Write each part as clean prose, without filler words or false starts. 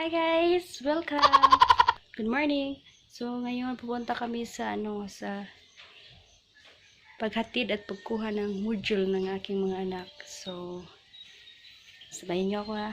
Hi guys! Welcome! Good morning! So ngayon pupunta kami sa sa paghatid at pagkuha ng module ng aking mga anak. So sabayin niyo ako ha.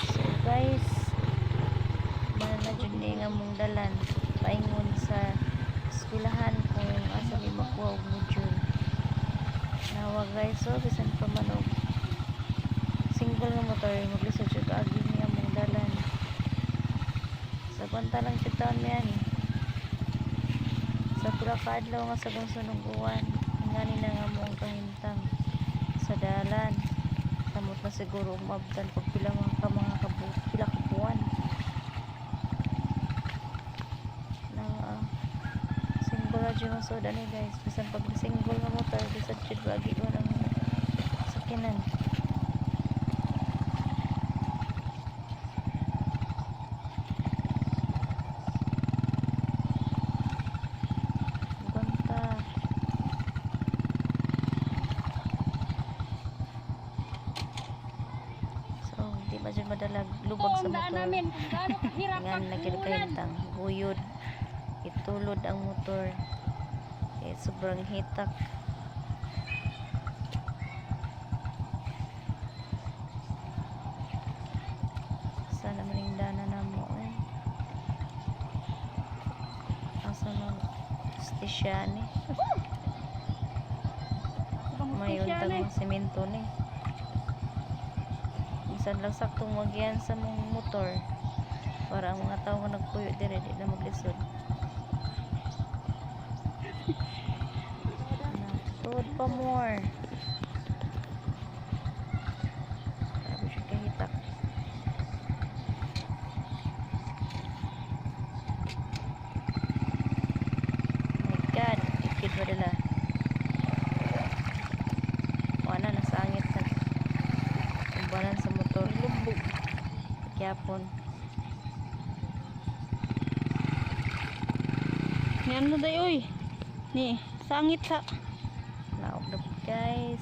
So guys, na dyan nga mong dalan paingon sa eskwelahan kung asa may makuha og module. Nawa guys, so bisan pa man og single nga motor maglisod siya agi niya mong dalan. Sa kwanta lang siya taon mo yan. Sa pula ka adlaw nga sa kong sunuguan. Ingani na nga mo ang kahintang. Sa dalan. Samot na siguro umabdan pag pila pila ka buwan. Na single na dyan ang soda ni guys. Bisan pag single nga motor, bisan dyan lagi ko ng sakinan. Kwanta. So, di ba dyan madalag lubag sa motor. Nga nagkilkahintang. Guyod. Itulod ang motor. Sobrang hitak. Sana maningdana na mo asa nang stisya ni may untag ng semento ni minsan lang saktong magyan sa mong motor para ang mga tao nga nagpuyo dire di na maglisod na tuod pa more grabe siya kahitak. God, ikid mo nila. Wala, nasangit na. Kumbalan sa motor. Lubog. Kyapon. Yan mo day, oy. Ni, sangit sa. Naog na po, guys.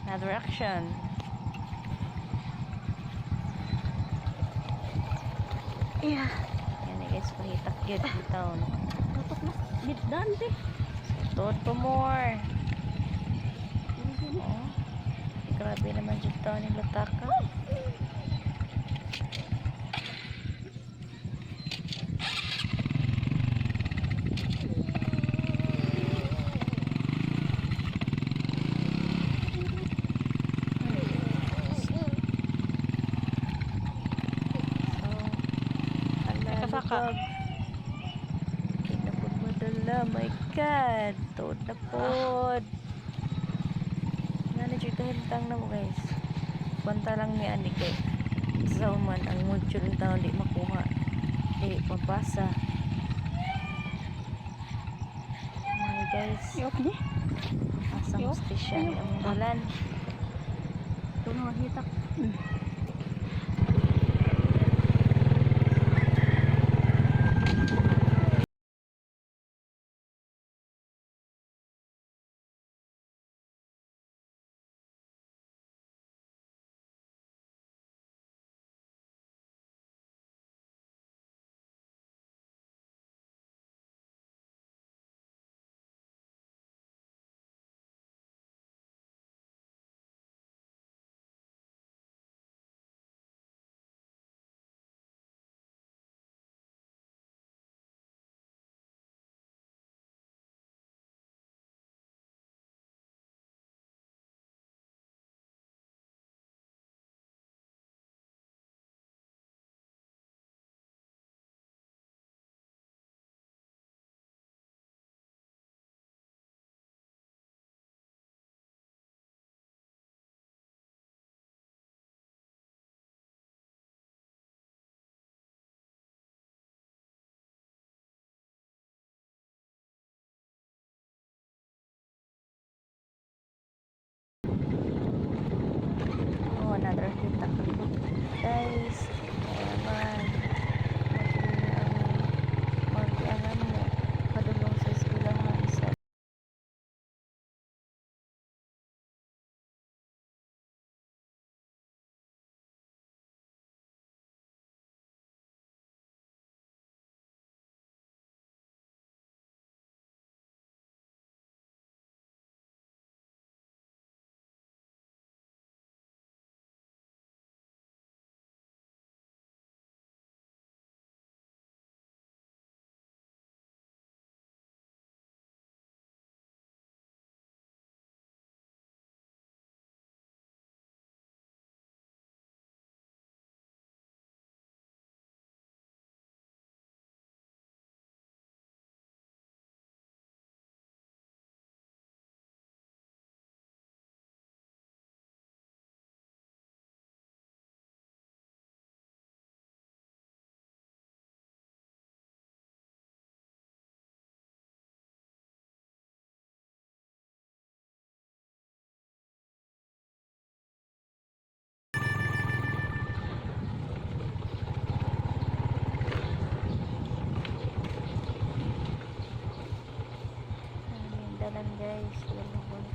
Another action. Yeah. Yan na guys, pahitak yun. Bitaw. Dapat mas bidante. So, tuod pa more. Oh. Grabe naman dyan taon yung lataka. Saka. Kinapod mo dala. My God. Tuod na pod. Nga na dyan kahintang na mo guys. Banta lang ni Ani kay sa man ang module ng taon di makuha. Di mabasa. Mga guys. Yok ni. Asang Yok. stisya ni ang dalan. Ito na hitak.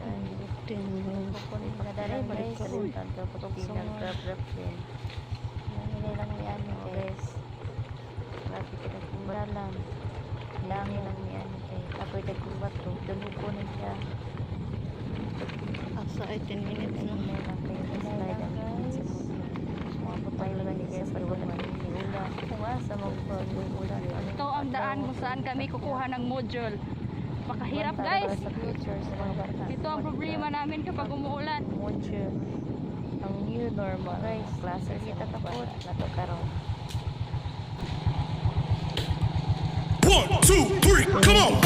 Kukunin pagkadalang guys, salintan ka pagkilang grab din. Nanginay lang ni ano guys. Grabe ka na kung dalan. Langi lang ni ano kay ako'y nagkubat to. Dalukunin siya. Asa ay 10 minutes na. Nanginay lang kayo sa slide ang guys. Mga putay lang ni guys pagkuman ni Ula. Kung asa mag-ulan. Ito ang daan kung saan kami kukuha ng module. Pakahirap guys. Sa pictures sa mga bata. Ito ang problema namin kapag umuulan. Module. Ang new normal. Guys, klase kita tapos. Nato karon. 1, 2, 3, come on!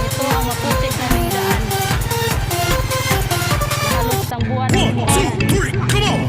Ito ang maputik naming daan. Halos isang buwan. 1, 2, 3, come on!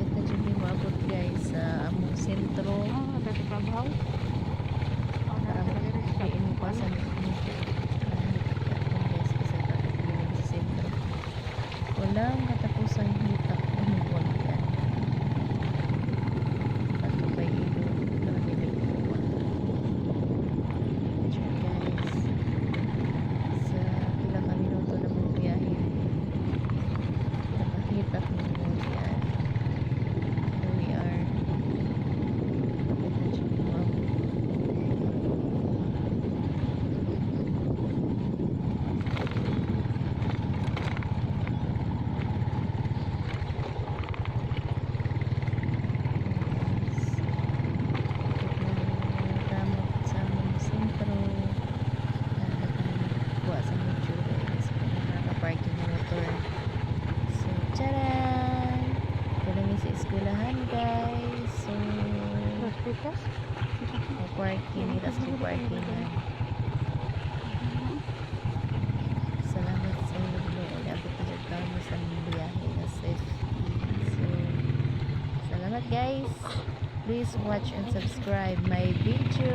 Ito dyan yung maabot guys sa among sentro. Trabaho. Para magkain mo pa sa sentro. Walang katapusang hitak ng buwan yan. Ato kay ilo. Grabe na ikuha. Diyan guys. Sa pila ka minuto na mong biyahe. Nakahitak ng buwan yan. Here we are. Ito dyan yung maabot. Parking, dito sa parking. Salamat sa inyo. Abot na dyan kami sa biyahe na safety. So, salamat guys. Please watch and subscribe my video.